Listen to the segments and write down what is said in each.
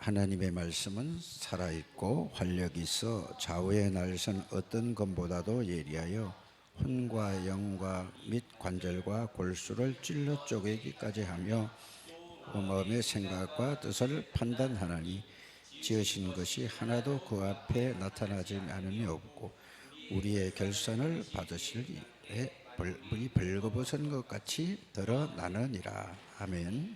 하나님의 말씀은 살아있고 활력이 있어 좌우의 날선 어떤 검보다도 예리하여 혼과 영과 및 관절과 골수를 찔러 쪼개기까지 하며 마음의 생각과 뜻을 판단하나니 지으신 것이 하나도 그 앞에 나타나지 않음이 없고 우리의 결산을 받으실 일에 불이 벌거벗은 것 같이 드러나느니라. 아멘.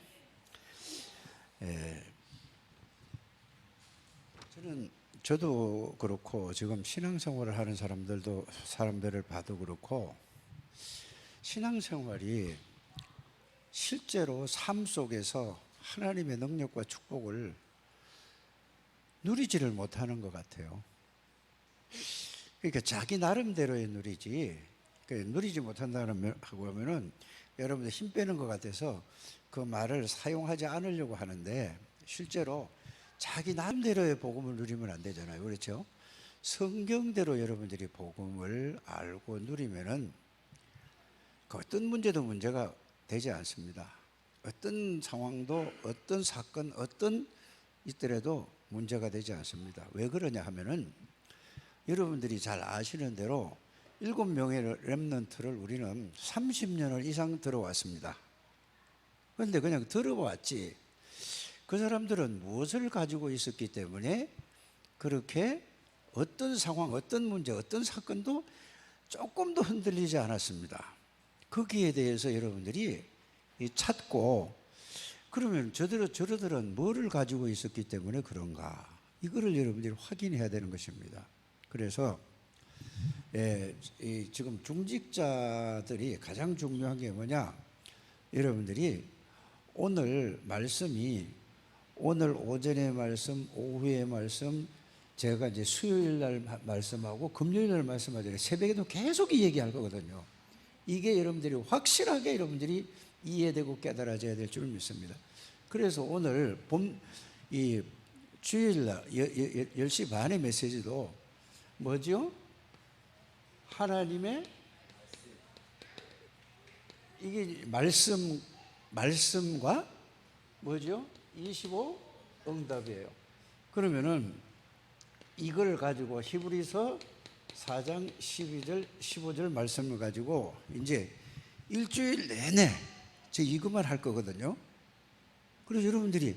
저도 그렇고 지금 신앙생활을 하는 사람들을 봐도 그렇고 신앙생활이 실제로 삶 속에서 하나님의 능력과 축복을 누리지를 못하는 것 같아요. 그러니까 자기 나름대로의 누리지, 누리지 못한다고 하면은 여러분들 힘 빼는 것 같아서 그 말을 사용하지 않으려고 하는데 실제로 자기 나름대로의 복음을 누리면 안 되잖아요. 그렇죠? 성경대로 여러분들이 복음을 알고 누리면은 그 어떤 문제도 문제가 되지 않습니다. 어떤 상황도 어떤 사건 어떤 있더라도 문제가 되지 않습니다. 왜 그러냐 하면은 여러분들이 잘 아시는 대로 7명의 렘넌트를 우리는 30년을 이상 들어왔습니다. 그런데 그냥 들어왔지 그 사람들은 무엇을 가지고 있었기 때문에 그렇게 어떤 상황, 어떤 문제, 어떤 사건도 조금도 흔들리지 않았습니다. 거기에 대해서 여러분들이 찾고 그러면 저들은 뭐를 가지고 있었기 때문에 그런가 이거를 여러분들이 확인해야 되는 것입니다. 그래서 지금 중직자들이 가장 중요한 게 뭐냐, 여러분들이 오늘 말씀이 오늘 오전의 말씀, 오후의 말씀, 제가 이제 수요일 날 말씀하고 금요일 날 말씀하잖아요. 새벽에도 계속 이 얘기할 거거든요. 이게 여러분들이 확실하게 여러분들이 이해되고 깨달아져야 될 줄 믿습니다. 그래서 오늘 이 주일 날 10시 반의 메시지도 뭐죠? 하나님의 이게 말씀과 뭐죠? 25 응답이에요. 그러면은 이걸 가지고 히브리서 4장 12절 15절 말씀을 가지고 이제 일주일 내내 제가 이것만 할 거거든요. 그래서 여러분들이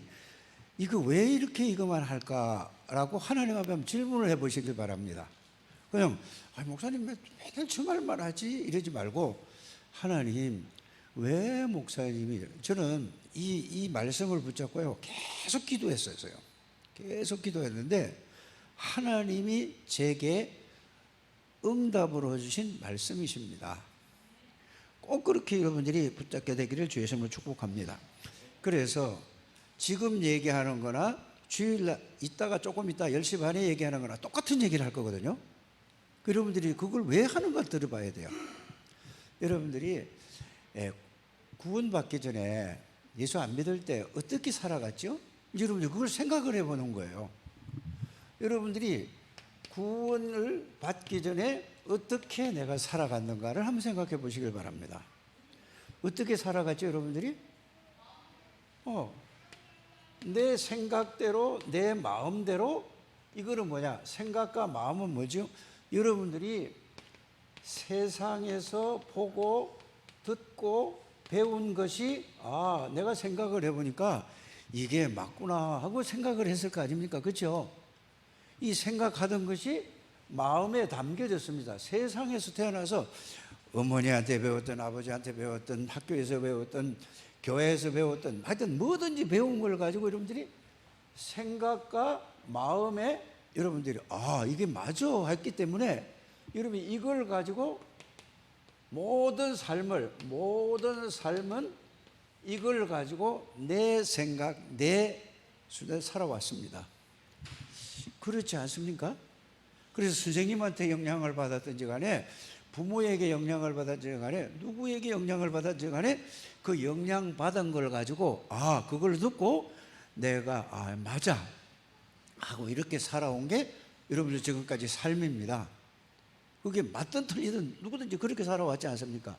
이거 왜 이렇게 이것만 할까라고 하나님 앞에 한번 질문을 해보시길 바랍니다. 그냥 목사님 왜 매일 주말만 하지 이러지 말고 하나님 왜 목사님이, 저는 이 말씀을 붙잡고요 계속 기도했어요. 계속 기도했는데 하나님이 제게 응답으로 주신 말씀이십니다. 꼭 그렇게 여러분들이 붙잡게 되기를 주의 이름으로 축복합니다. 그래서 지금 얘기하는 거나 주일날 조금 있다 10시 반에 얘기하는 거나 똑같은 얘기를 할 거거든요. 여러분들이 그걸 왜 하는가 들어봐야 돼요. 여러분들이 구원받기 전에 예수 안 믿을 때 어떻게 살아갔죠? 여러분들이 그걸 생각을 해보는 거예요. 여러분들이 구원을 받기 전에 어떻게 내가 살아갔는가를 한번 생각해 보시길 바랍니다. 어떻게 살아갔죠, 여러분들이? 내 생각대로, 내 마음대로, 이거는 뭐냐? 생각과 마음은 뭐죠? 여러분들이 세상에서 보고 듣고 배운 것이 내가 생각을 해보니까 이게 맞구나 하고 생각을 했을 거 아닙니까? 그렇죠? 이 생각하던 것이 마음에 담겨졌습니다. 세상에서 태어나서 어머니한테 배웠던, 아버지한테 배웠던, 학교에서 배웠던, 교회에서 배웠던, 하여튼 뭐든지 배운 걸 가지고 여러분들이 생각과 마음에 여러분들이 이게 맞아 했기 때문에 여러분이 이걸 가지고 모든 삶은 이걸 가지고 내 생각, 내 수준에 살아왔습니다. 그렇지 않습니까? 그래서 선생님한테 영향을 받았든지 간에 부모에게 영향을 받았든지 간에 누구에게 영향을 받았든지 간에 그 영향받은 걸 가지고 그걸 듣고 내가 맞아 하고 이렇게 살아온 게 여러분들 지금까지 삶입니다. 그게 맞든 틀리든 누구든지 그렇게 살아왔지 않습니까?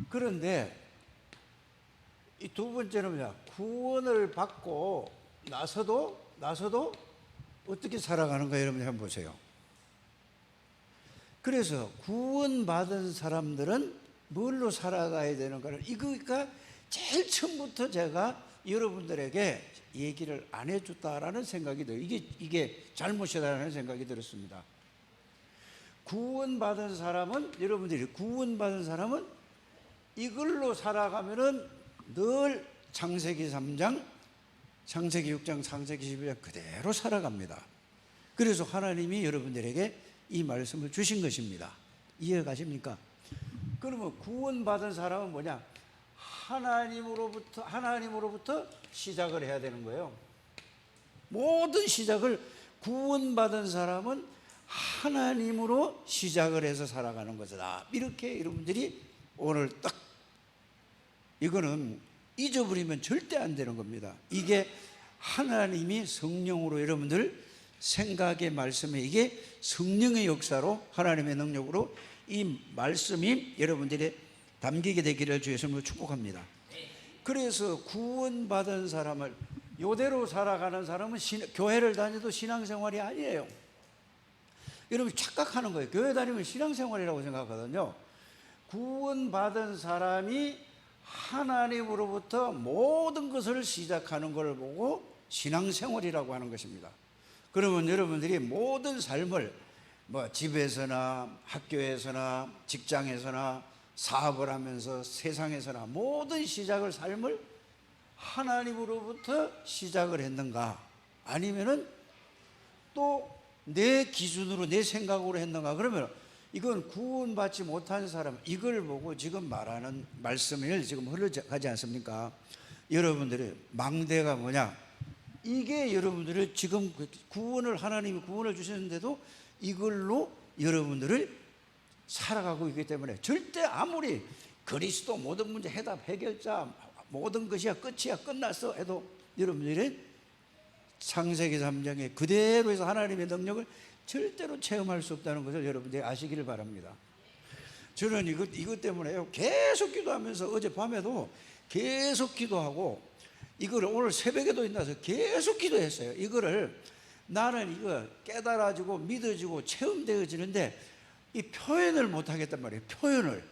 그런데 이 두 번째는 뭐냐? 구원을 받고 나서도 나서도 어떻게 살아가는가 여러분들 한번 보세요. 그래서 구원받은 사람들은 뭘로 살아가야 되는가를, 이거가 제일 처음부터 제가 여러분들에게 얘기를 안 해줬다라는 생각이 들어요. 이게 잘못이다라는 생각이 들었습니다. 구원받은 사람은, 여러분들이 구원받은 사람은 이걸로 살아가면은 늘 창세기 3장, 창세기 6장, 창세기 12장 그대로 살아갑니다. 그래서 하나님이 여러분들에게 이 말씀을 주신 것입니다. 이해가십니까? 그러면 구원받은 사람은 뭐냐? 하나님으로부터 시작을 해야 되는 거예요. 모든 시작을, 구원받은 사람은 하나님으로 시작을 해서 살아가는 것이다. 이렇게 여러분들이 오늘 딱, 이거는 잊어버리면 절대 안 되는 겁니다. 이게 하나님이 성령으로 여러분들 생각의 말씀에, 이게 성령의 역사로, 하나님의 능력으로 이 말씀이 여러분들이 담기게 되기를 주 예수님으로 축복합니다. 그래서 구원받은 사람을, 이대로 살아가는 사람은 교회를 다녀도 신앙생활이 아니에요. 여러분 착각하는 거예요. 교회 다니면 신앙생활이라고 생각하거든요. 구원받은 사람이 하나님으로부터 모든 것을 시작하는 걸 보고 신앙생활이라고 하는 것입니다. 그러면 여러분들이 모든 삶을, 집에서나 학교에서나 직장에서나 사업을 하면서 세상에서나 모든 시작을, 삶을 하나님으로부터 시작을 했는가, 아니면은 또 내 기준으로, 내 생각으로 했는가, 그러면 이건 구원받지 못한 사람, 이걸 보고 지금 말하는 말씀을 지금 흘러가지 않습니까? 여러분들의 망대가 뭐냐? 이게 여러분들을 지금 하나님이 구원을 주셨는데도 이걸로 여러분들을 살아가고 있기 때문에 절대 아무리 그리스도 모든 문제 해결자, 모든 것이야 끝이야 끝났어 해도 여러분들은 창세기 3장에 그대로 해서 하나님의 능력을 절대로 체험할 수 없다는 것을 여러분들이 아시기를 바랍니다. 저는 이것 때문에요, 계속 기도하면서 어젯밤에도 계속 기도하고, 이거를 오늘 새벽에도 일어나서 계속 기도했어요. 이거를 나는 이거 깨달아지고 믿어지고 체험되어지는데 이 표현을 못하겠단 말이에요. 표현을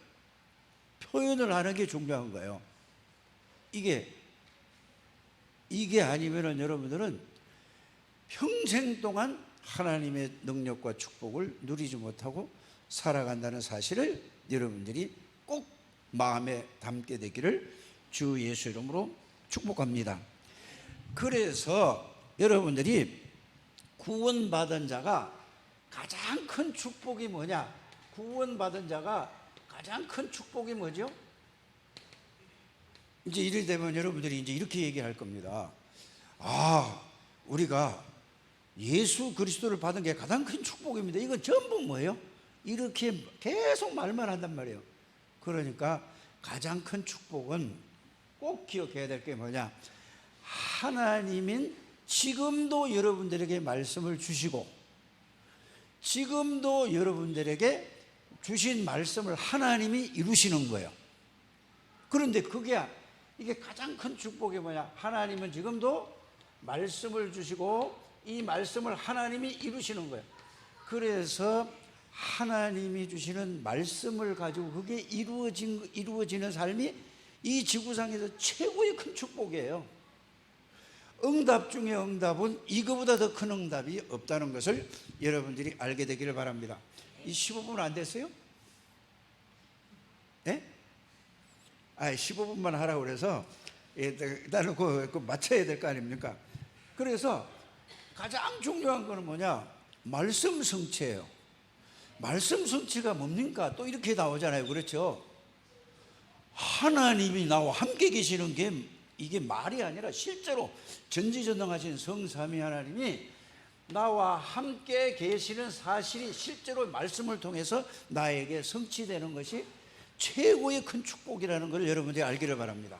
하는 게 중요한 거예요. 이게 아니면은 여러분들은 평생 동안 하나님의 능력과 축복을 누리지 못하고 살아간다는 사실을 여러분들이 꼭 마음에 담게 되기를 주 예수 이름으로 축복합니다. 그래서 여러분들이 구원받은 자가 가장 큰 축복이 뭐냐? 구원받은 자가 가장 큰 축복이 뭐죠? 이제 이럴 되면 여러분들이 이제 이렇게 얘기할 겁니다. 우리가 예수 그리스도를 받은 게 가장 큰 축복입니다. 이건 전부 뭐예요? 이렇게 계속 말만 한단 말이에요. 그러니까 가장 큰 축복은 꼭 기억해야 될 게 뭐냐? 하나님은 지금도 여러분들에게 말씀을 주시고, 지금도 여러분들에게 주신 말씀을 하나님이 이루시는 거예요. 그런데 이게 가장 큰 축복이 뭐냐? 하나님은 지금도 말씀을 주시고 이 말씀을 하나님이 이루시는 거예요. 그래서 하나님이 주시는 말씀을 가지고 그게 이루어지는 삶이 이 지구상에서 최고의 큰 축복이에요. 응답 중에 응답은 이거보다 더 큰 응답이 없다는 것을 여러분들이 알게 되기를 바랍니다. 이 15분 안 됐어요? 예? 15분만 하라고 그래서 나는 그거 맞춰야 될 거 아닙니까? 그래서 가장 중요한 거는 뭐냐? 말씀 성취예요. 말씀 성취가 뭡니까? 또 이렇게 나오잖아요. 그렇죠? 하나님이 나와 함께 계시는 게 이게 말이 아니라 실제로 전지전능하신 성삼위 하나님이 나와 함께 계시는 사실이 실제로 말씀을 통해서 나에게 성취되는 것이 최고의 큰 축복이라는 걸 여러분들이 알기를 바랍니다.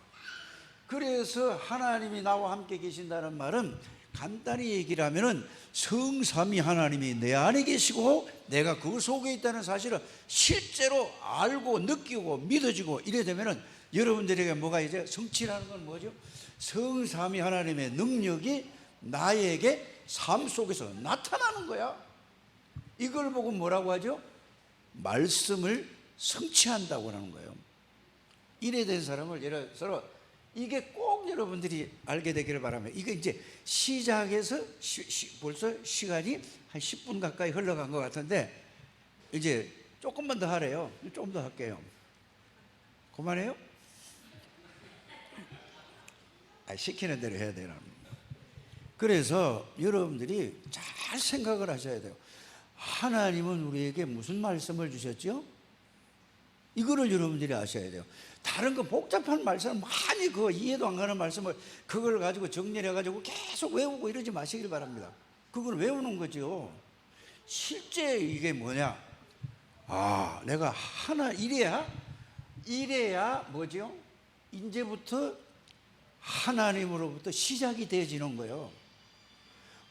그래서 하나님이 나와 함께 계신다는 말은 간단히 얘기를 하면은 성삼위 하나님이 내 안에 계시고 내가 그 속에 있다는 사실을 실제로 알고 느끼고 믿어지고 이래 되면은 여러분들에게 뭐가 이제 성취라는 건 뭐죠? 성삼위 하나님의 능력이 나에게 삶 속에서 나타나는 거야. 이걸 보고 뭐라고 하죠? 말씀을 성취한다고 하는 거예요. 일에 된 사람을 예를 들어서 이게 꼭 여러분들이 알게 되기를 바랍니다. 이거 이제 시작해서 벌써 시간이 한 10분 가까이 흘러간 것 같은데 이제 조금만 더 하래요. 조금 더 할게요. 그만해요? 시키는 대로 해야 되나. 그래서 여러분들이 잘 생각을 하셔야 돼요. 하나님은 우리에게 무슨 말씀을 주셨죠? 이거를 여러분들이 아셔야 돼요. 다른 거 복잡한 말씀 많이 그 이해도 안 가는 말씀을 그걸 가지고 정리해 가지고 계속 외우고 이러지 마시길 바랍니다. 그걸 외우는 거죠. 실제 이게 뭐냐? 내가 하나 이래야 뭐죠? 이제부터 하나님으로부터 시작이 되어지는 거예요.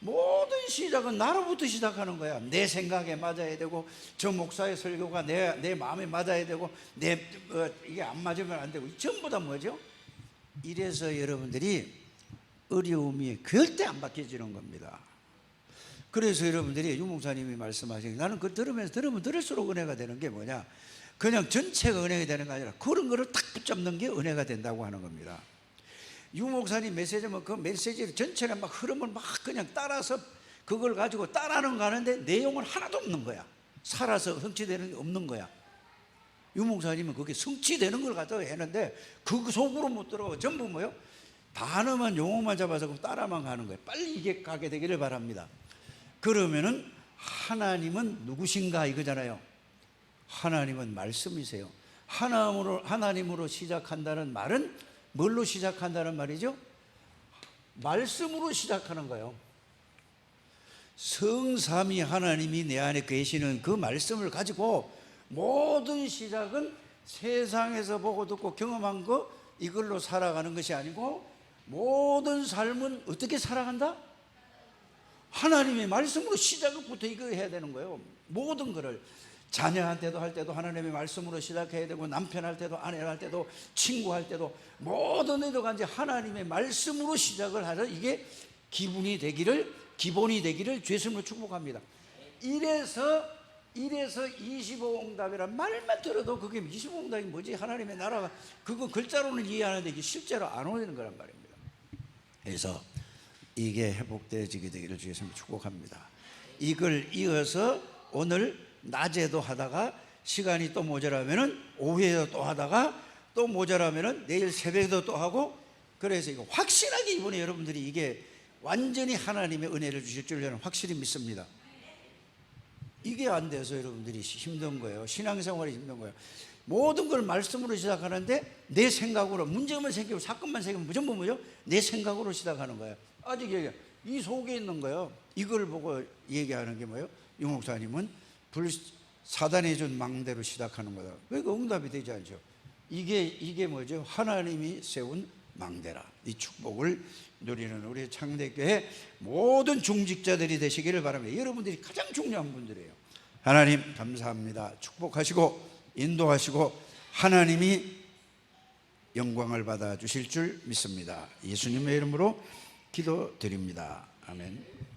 모든 시작은 나로부터 시작하는 거야. 내 생각에 맞아야 되고 저 목사의 설교가 내 마음에 맞아야 되고 이게 안 맞으면 안 되고 전부 다 뭐죠? 이래서 여러분들이 어려움이 절대 안 바뀌어지는 겁니다. 그래서 여러분들이 유 목사님이 말씀하신 나는 그걸 들으면 들을수록 은혜가 되는 게 뭐냐? 그냥 전체가 은혜가 되는 게 아니라 그런 거를 딱 붙잡는 게 은혜가 된다고 하는 겁니다. 유 목사님 메시지면 그 메시지 전체를 막 흐름을 막 그냥 따라서 그걸 가지고 따라는 가는데 내용은 하나도 없는 거야. 살아서 성취되는 게 없는 거야. 유 목사님은 그게 성취되는 걸 가지고 했는데 그 속으로 못 들어가고 전부 뭐요? 단어만 용어만 잡아서 따라만 가는 거예요. 빨리 이게 가게 되기를 바랍니다. 그러면은 하나님은 누구신가 이거잖아요. 하나님은 말씀이세요. 하나님으로 시작한다는 말은 뭘로 시작한다는 말이죠? 말씀으로 시작하는 거예요. 성삼위 하나님이 내 안에 계시는 그 말씀을 가지고 모든 시작은 세상에서 보고 듣고 경험한 거 이걸로 살아가는 것이 아니고 모든 삶은 어떻게 살아간다? 하나님의 말씀으로 시작부터 이거 해야 되는 거예요. 모든 거를 자녀한테도 할 때도 하나님의 말씀으로 시작해야 되고 남편 할 때도 아내 할 때도 친구 할 때도 모든 애도가 이제 하나님의 말씀으로 시작을 하려 이게 기본이 되기를 주님으로 축복합니다. 이래서 25응답이란 말만 들어도 그게 25응답이 뭐지? 하나님의 나라가 그거 글자로는 이해하는데 이게 실제로 안 오는 거란 말입니다. 그래서 이게 회복되어지게 되기를 주님으로 축복합니다. 이걸 이어서 오늘 낮에도 하다가 시간이 또 모자라면은 오후에도 또 하다가 또 모자라면은 내일 새벽에도 또 하고 그래서 이거 확실하게 이번에 여러분들이 이게 완전히 하나님의 은혜를 주실 줄 저는 확실히 믿습니다. 이게 안 돼서 여러분들이 힘든 거예요. 신앙생활이 힘든 거예요. 모든 걸 말씀으로 시작하는데 내 생각으로 문제만 생기고 사건만 생기면 전부 뭐죠? 내 생각으로 시작하는 거예요. 아직 이 속에 있는 거예요. 이걸 보고 얘기하는 게 뭐예요? 유 목사님은 사단이 준 망대로 시작하는 거다. 그러니까 응답이 되지 않죠. 이게 뭐죠? 하나님이 세운 망대라. 이 축복을 누리는 우리 창대교회 모든 중직자들이 되시기를 바랍니다. 여러분들이 가장 중요한 분들이에요. 하나님 감사합니다. 축복하시고 인도하시고 하나님이 영광을 받아 주실 줄 믿습니다. 예수님의 이름으로 기도드립니다. 아멘.